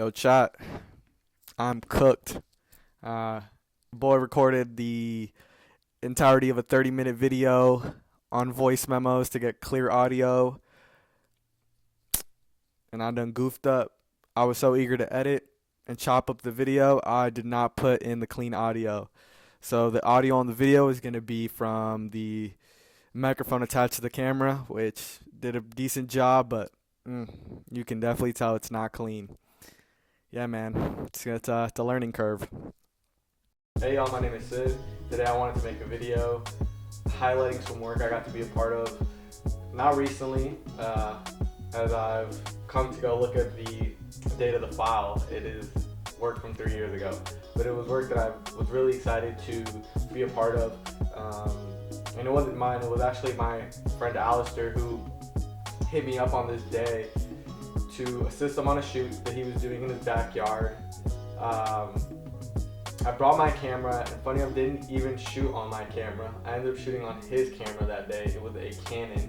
Yo, chat. I'm cooked. Boy recorded the entirety of a 30-minute video on voice memos to get clear audio, and I done goofed up. I was so eager to edit and chop up the video, I did not put in the clean audio. So the audio on the video is going to be from the microphone attached to the camera, which did a decent job, but you can definitely tell it's not clean. Yeah, man, it's a learning curve. Hey y'all, my name is Sid. Today I wanted to make a video highlighting some work I got to be a part of. Not recently, as I've come to go look at the date of the file. It is work from 3 years ago, but it was work that I was really excited to be a part of. And it wasn't mine, it was actually my friend Alister who hit me up on this day to assist him on a shoot that he was doing in his backyard. I brought my camera, and funny enough, didn't even shoot on my camera. I ended up shooting on his camera that day. It was a Canon,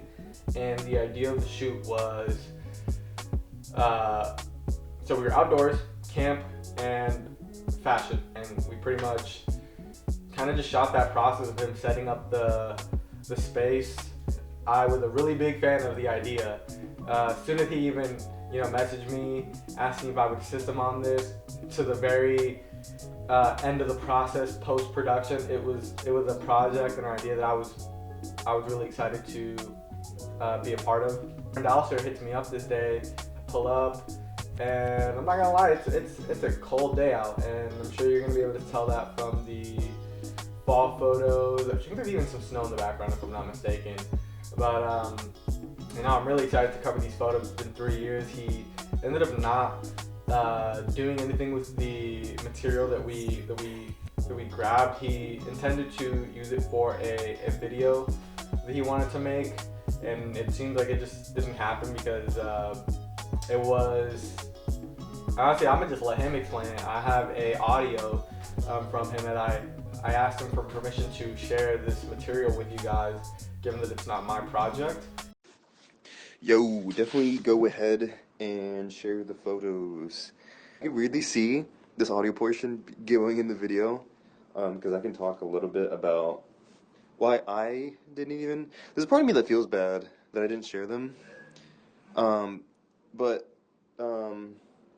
and the idea of the shoot was, so we were outdoors, camp, and fashion, and we pretty much kind of just shot that process of him setting up the space. I was a really big fan of the idea. As soon as he even messaged me asking if I would assist him on this, to the very end of the process, post-production, it was a project and an idea that I was really excited to be a part of. And Alister hits me up this day, pull up, and I'm not gonna lie, it's a cold day out, and I'm sure you're gonna be able to tell that from the fall photos. I think there's even some snow in the background if I'm not mistaken. But I'm really excited to cover these photos. It's been 3 years. He ended up not doing anything with the material that we grabbed. He intended to use it for a video that he wanted to make, and it seemed like it just didn't happen because it was, honestly, I'm gonna just let him explain it. I have a audio from him that I asked him for permission to share this material with you guys, given that it's not my project. Yo, definitely go ahead and share the photos. I can really see this audio portion going in the video, because I can talk a little bit about why I didn't even, there's a part of me that feels bad that I didn't share them, but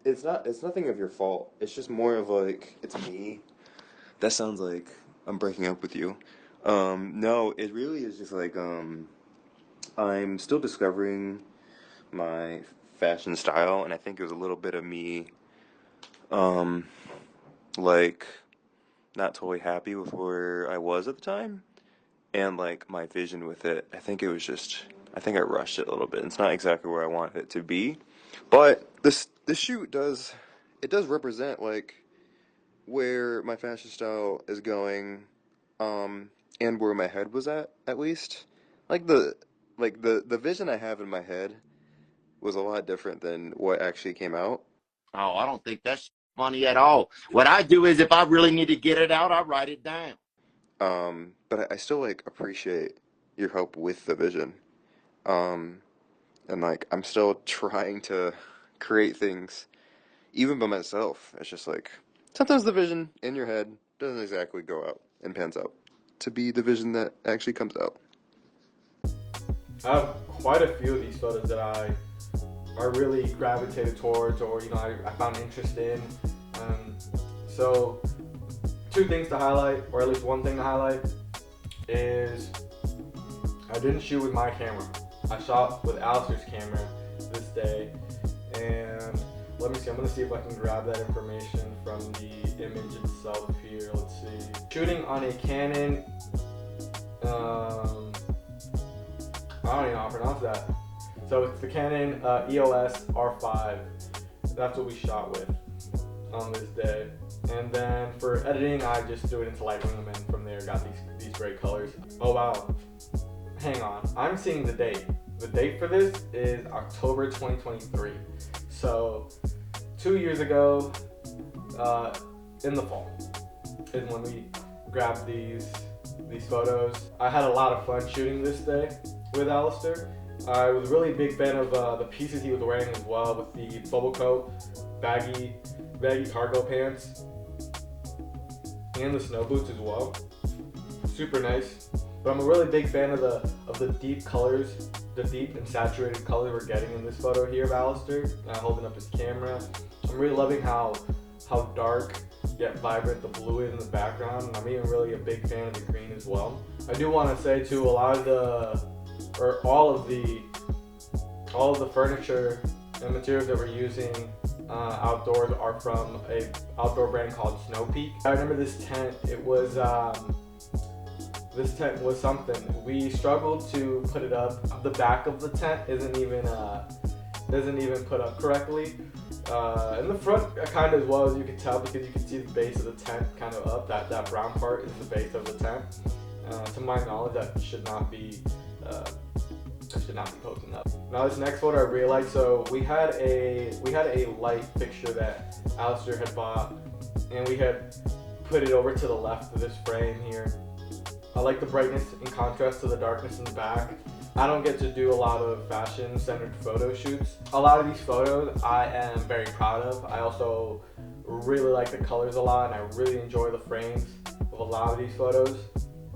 it's nothing of your fault. It's just more of like, it's me. That sounds like I'm breaking up with you. No, it really is just like, I'm still discovering my fashion style, and I think it was a little bit of me, like, not totally happy with where I was at the time, and like my vision with it. I think I rushed it a little bit. It's not exactly where I wanted it to be, but this shoot does represent like where my fashion style is going, and where my head was at least. Like the vision I have in my head was a lot different than what actually came out. Oh, I don't think that's funny at all. What I do is if I really need to get it out, I write it down. But I still like appreciate your help with the vision. And like I'm still trying to create things even by myself. It's just like sometimes the vision in your head doesn't exactly go out and pans out to be the vision that actually comes out. I have quite a few of these photos that I really gravitated towards, or I found interest in. So two things to highlight, or at least one thing to highlight, is I didn't shoot with my camera. I shot with Alister's camera this day, and let me see. I'm gonna see if I can grab that information from the image itself here. Let's see. Shooting on a Canon. I don't even know how to pronounce that. So it's the Canon EOS R5. That's what we shot with on this day. And then for editing, I just threw it into Lightroom, and from there got these great colors. Oh wow, hang on, I'm seeing the date. The date for this is October 2023. So 2 years ago, in the fall, is when we grabbed these photos. I had a lot of fun shooting this day with Alister, I was a really big fan of the pieces he was wearing as well, with the bubble coat, baggy cargo pants, and the snow boots as well. Super nice. But I'm a really big fan of the deep colors, the deep and saturated colors we're getting in this photo here of Alister, holding up his camera. I'm really loving how dark yet vibrant the blue is in the background, and I'm even really a big fan of the green as well. I do want to say too, all of the furniture and materials that we're using outdoors are from a outdoor brand called Snow Peak. I remember this tent. This tent was something. We struggled to put it up. The back of the tent doesn't even put up correctly. In the front, kind of as well, as you can tell, because you can see the base of the tent kind of up. That brown part is the base of the tent. To my knowledge, that should not be posting up. Now this next photo I really like. So we had a light fixture that Alister had bought, and we had put it over to the left of this frame here. I like the brightness in contrast to the darkness in the back. I don't get to do a lot of fashion-centered photo shoots. A lot of these photos I am very proud of. I also really like the colors a lot, and I really enjoy the frames of a lot of these photos.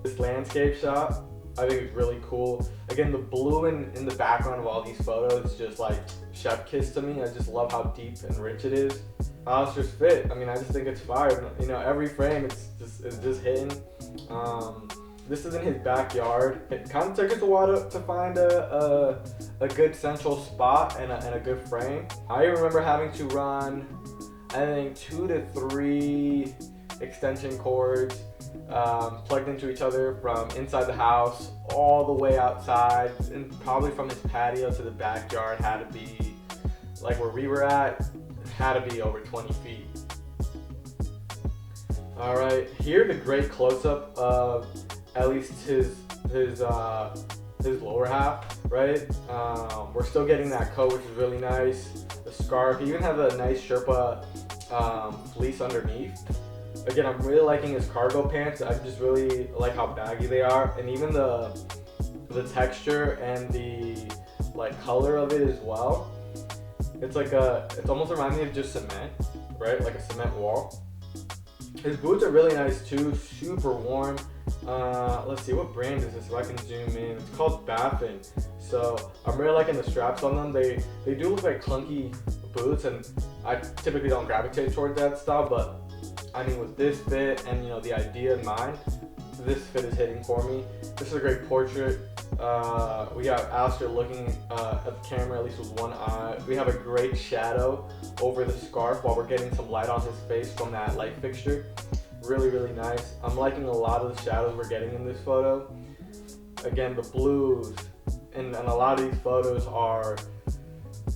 This landscape shot, I think it's really cool. Again, the blue in the background of all these photos is just like chef kiss to me. I just love how deep and rich it is. Alister's fit, I mean, I just think it's fire. You know, every frame it's just hitting. This is in his backyard. It kind of took us a while to find a good central spot and a good frame. I remember having to run, I think, 2 to 3 extension cords plugged into each other from inside the house all the way outside, and probably from his patio to the backyard had to be, like where we were at, had to be over 20 feet. All right, here the great close-up of at least his lower half, right? We're still getting that coat, which is really nice. The scarf, he even has a nice Sherpa fleece underneath. Again, I'm really liking his cargo pants. I just really like how baggy they are, and even the texture and the color of it as well. It's it almost reminds me of just cement, right? Like a cement wall. His boots are really nice too, super warm. Let's see, what brand is this if I can zoom in? It's called Baffin. So I'm really liking the straps on them. They do look like clunky boots, and I typically don't gravitate towards that style, but I mean, with this fit and the idea in mind, this fit is hitting for me. This is a great portrait. We got Alister looking at the camera, at least with one eye. We have a great shadow over the scarf while we're getting some light on his face from that light fixture. Really, really nice. I'm liking a lot of the shadows we're getting in this photo. Again, the blues and a lot of these photos are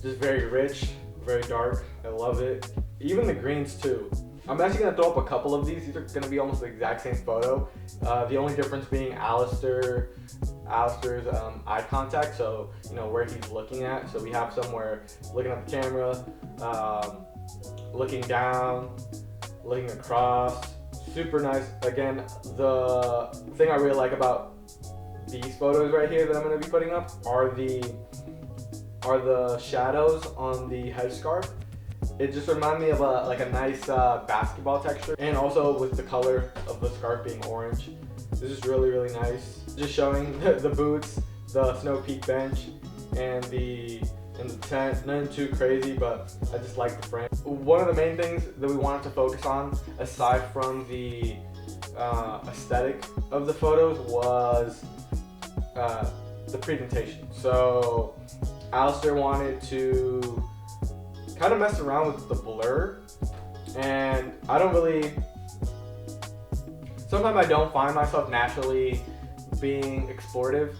just very rich, very dark. I love it. Even the greens too. I'm actually going to throw up a couple of these. These are going to be almost the exact same photo. The only difference being Alister's eye contact, so where he's looking at. So we have somewhere looking at the camera, looking down, looking across. Super nice. Again, the thing I really like about these photos right here that I'm going to be putting up are the shadows on the headscarf. It just reminds me of a nice basketball texture, and also with the color of the scarf being orange. This is really, really nice. Just showing the boots, the Snow Peak bench, and the tent. Nothing too crazy, but I just like the frame. One of the main things that we wanted to focus on, aside from the aesthetic of the photos, was the presentation. So Alister wanted to kind of mess around with the blur, and sometimes I don't find myself naturally being explorative.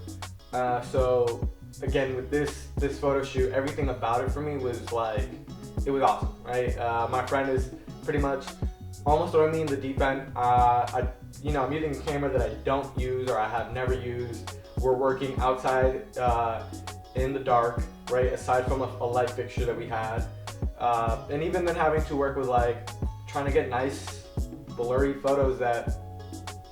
So again, with this photo shoot, everything about it for me was it was awesome, right? My friend is pretty much almost throwing me in the deep end. I'm using a camera that I don't use or I have never used. We're working outside in the dark, right? Aside from a light fixture that we had. And even then having to work with trying to get nice blurry photos that,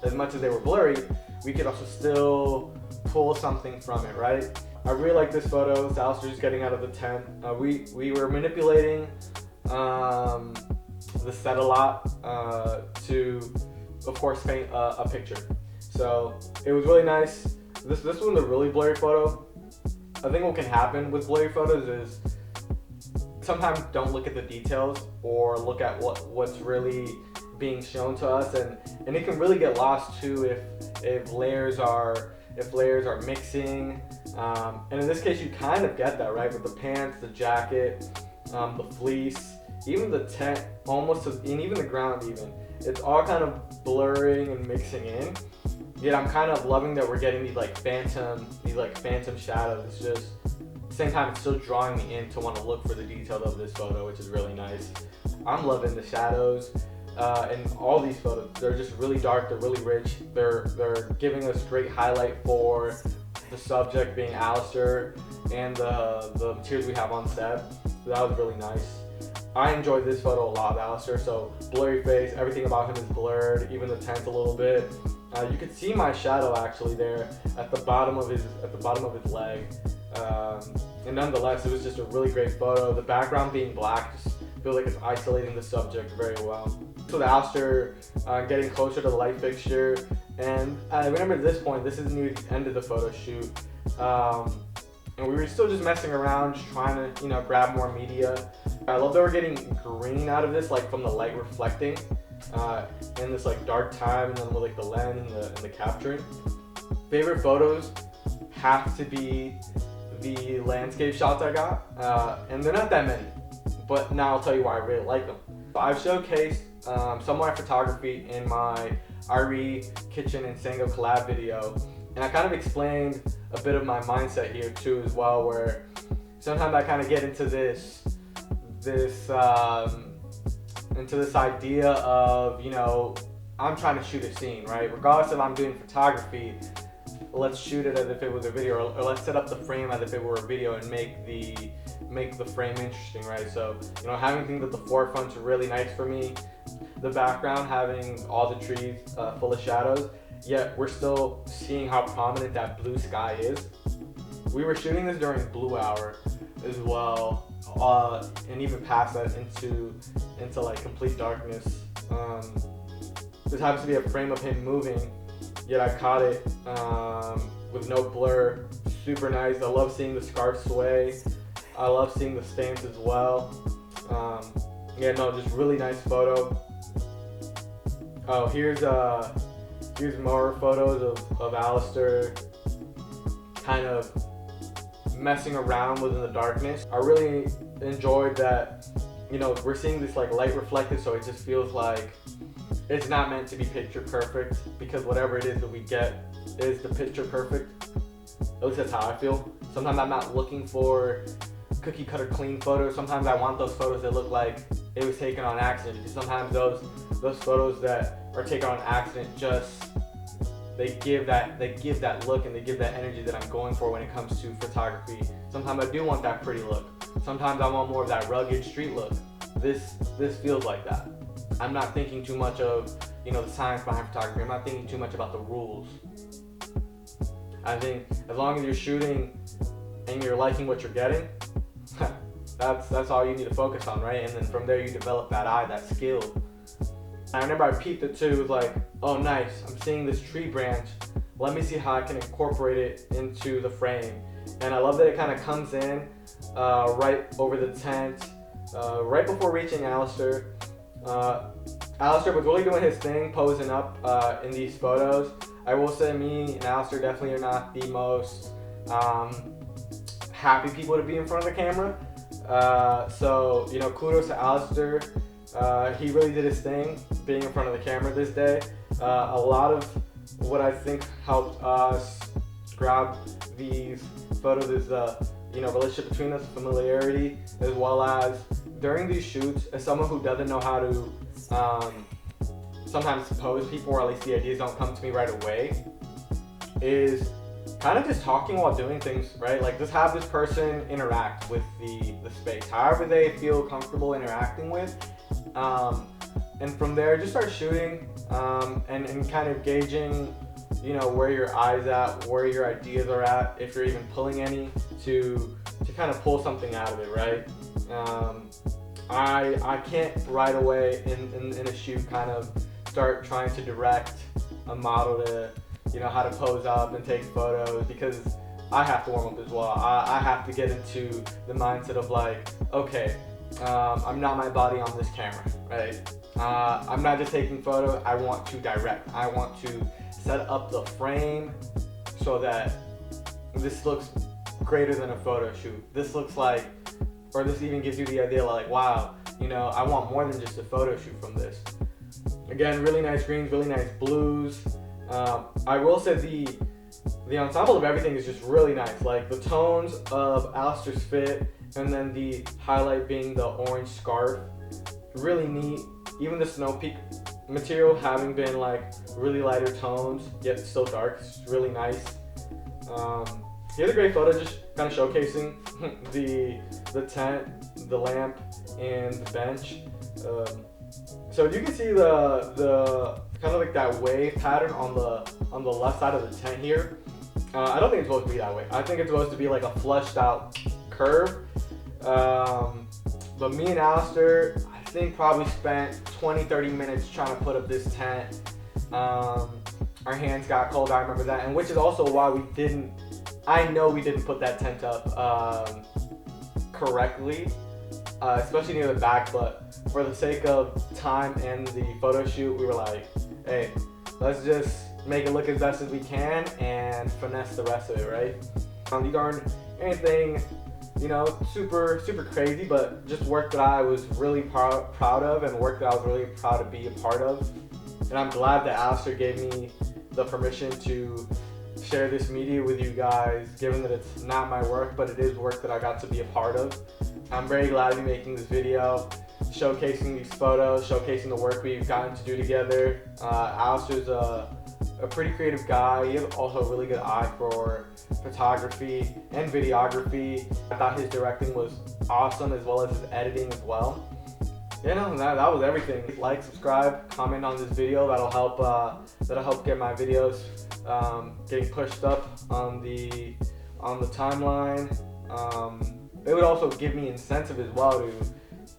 as much as they were blurry, we could also still pull something from it, right? I really like this photo. It's Alister just getting out of the tent. We were manipulating the set a lot to, of course, paint a picture. So it was really nice. This one's a really blurry photo. I think what can happen with blurry photos is sometimes don't look at the details or look at what's really being shown to us, and it can really get lost too if layers are mixing. And in this case, you kind of get that, right? With the pants, the jacket, the fleece, even the tent, and even the ground even. It's all kind of blurring and mixing in. Yet I'm kind of loving that we're getting these phantom shadows. It's just, at the same time, it's still drawing me in to want to look for the detail of this photo, which is really nice. I'm loving the shadows. And all these photos, they're just really dark, they're really rich, they're giving us great highlight for the subject being Alister and the materials we have on set. So that was really nice. I enjoyed this photo a lot of Alister, so blurry face, everything about him is blurred, even the tent a little bit. You could see my shadow actually there at the bottom of his leg. And nonetheless, it was just a really great photo. The background being black just feels like it's isolating the subject very well. So the Alister getting closer to the light fixture, and I remember at this point, this is near the end of the photo shoot, and we were still just messing around, just trying to grab more media. I love that we're getting green out of this, from the light reflecting in this dark time, and then with the lens and the capturing. Favorite photos have to be the landscape shots I got, and they're not that many, but now I'll tell you why I really like them. I've showcased some of my photography in my IRWAVE kitchen and Sango collab video, and I kind of explained a bit of my mindset here too as well, where sometimes I kind of get into this idea of I'm trying to shoot a scene, right? Regardless if I'm doing photography, let's shoot it as if it was a video, or let's set up the frame as if it were a video and make the frame interesting, right? So having things at the forefront is really nice for me. The background having all the trees full of shadows, yet we're still seeing how prominent that blue sky is. We were shooting this during blue hour as well, and even past that into complete darkness. This happens to be a frame of him moving, yet I caught it with no blur. Super nice. I love seeing the scarf sway. I love seeing the stance as well. Just really nice photo. Oh, here's more photos of Alister kind of messing around within the darkness. I really enjoyed that, we're seeing this light reflected, so it just feels like it's not meant to be picture perfect, because whatever it is that we get is the picture perfect. At least that's how I feel. Sometimes I'm not looking for cookie cutter clean photos. Sometimes I want those photos that look like it was taken on accident, because sometimes those photos that are taken on accident they give that look and they give that energy that I'm going for when it comes to photography. Sometimes I do want that pretty look. Sometimes I want more of that rugged street look. This feels like that. I'm not thinking too much of the science behind photography. I'm not thinking too much about the rules. I think as long as you're shooting and you're liking what you're getting, that's all you need to focus on, right? And then from there you develop that eye, that skill. I remember I peeped it too. It was like, oh nice, I'm seeing this tree branch. Let me see how I can incorporate it into the frame. And I love that it kind of comes in right over the tent, right before reaching Alister. Alister was really doing his thing, posing up in these photos. I will say me and Alister definitely are not the most happy people to be in front of the camera. So kudos to Alister. He really did his thing being in front of the camera this day. A lot of what I think helped us grab these photos is the relationship between us, familiarity, as well as during these shoots, as someone who doesn't know how to sometimes pose people, or at least the ideas don't come to me right away, is kind of just talking while doing things, right? Just have this person interact with the space, however they feel comfortable interacting with. And from there, just start shooting and kind of gauging you know, where your eyes at, where your ideas are at, if you're even pulling any, to kind of pull something out of it, right? I can't right away in a shoot kind of start trying to direct a model to, you know, how to pose up and take photos, because I have to warm up as well. I have to get into the mindset of like, okay, I'm not my body on this camera, right? I'm not just taking photos, I want to direct. I want to set up the frame so that this looks greater than a photo shoot. This looks like, or this even gives you the idea like, wow, you know, I want more than just a photo shoot from this. Again, really nice greens, really nice blues. I will say the ensemble of everything is just really nice. Like the tones of Alister's fit, and then the highlight being the orange scarf, really neat. Even the Snow Peak material having been like really lighter tones, yet still dark, it's really nice. Here's a great photo just kind of showcasing the tent, the lamp, and the bench. So you can see the kind of like that wave pattern on the left side of the tent here. I don't think it's supposed to be that way. I think it's supposed to be like a flushed out curve. But me and Alister, I think probably spent 20-30 minutes trying to put up this tent. Our hands got cold, I remember that, and which is also why I know we didn't put that tent up correctly, especially near the back, but for the sake of time and the photo shoot, we were like, hey, let's just make it look as best as we can and finesse the rest of it, right? These aren't anything, you know, super crazy, but just work that I was really proud of, and work that I was really proud to be a part of. And I'm glad that Alister gave me the permission to share this media with you guys, given that it's not my work, but it is work that I got to be a part of. I'm very glad to be making this video, showcasing these photos, showcasing the work we've gotten to do together. Alister's a pretty creative guy. He has also a really good eye for photography and videography. I thought his directing was awesome, as well as his editing as well. Yeah, no, that was everything. Like, subscribe, comment on this video. That'll help get my videos getting pushed up on the timeline. It would also give me incentive as well to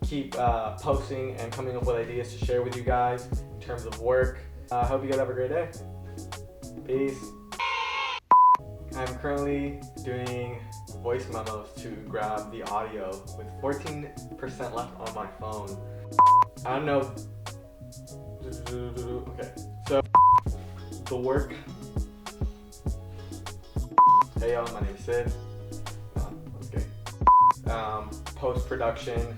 keep posting and coming up with ideas to share with you guys in terms of work. I hope you guys have a great day. Peace. I'm currently doing voice memos to grab the audio with 14% left on my phone. I don't know. Okay, so the work. Hey y'all, my name is Sid. Okay. Post-production.